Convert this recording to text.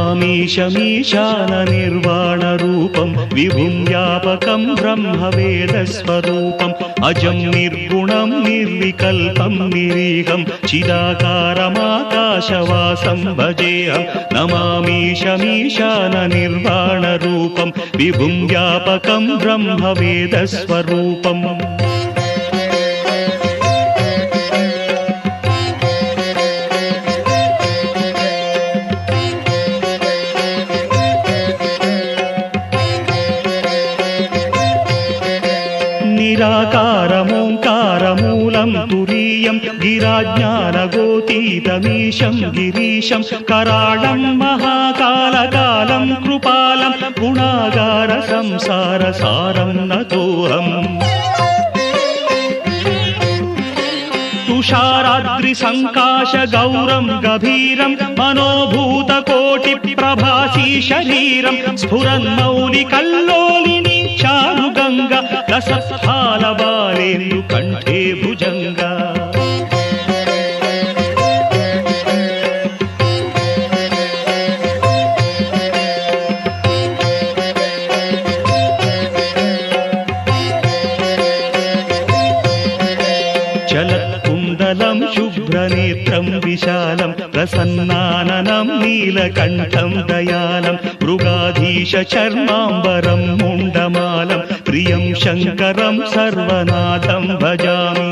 नमामीशमीशाननिर्वाणरूपं विभुं व्यापकं ब्रह्मवेदस्वरूपम् अजं निर्गुणं निर्विकल्पं निरीहं चिदाकारमाकाशवासं भजेऽहं नमामीशमीशाननिर्वाणरूपं विभुं व्यापकं ब्रह्मवेदस्वरूपम् निराकारमोङ्कारमूलं तुरीयं गिराज्ञानगोतीतमीशं गिरीशं कराळं महाकालकालं कृपालं गुणागारसंसारसारं नतोऽहम् तुषाराद्रिसङ्काशगौरं गभीरं मनोभूतकोटिप्रभासी शरीरं स्फुरन्मौलिकल्लोलिनी चारुगङ्गा रसस्थालबालेन्दुकण्ठे भुजङ्गा चलत्कुण्डलं शुभ्रनेत्रं विशालं प्रसन्नाननं नीलकण्ठं दयालं मृगाधीशचर्माम्बरं मुण्डमालं प्रियं शङ्करं सर्वनाथं भजामि।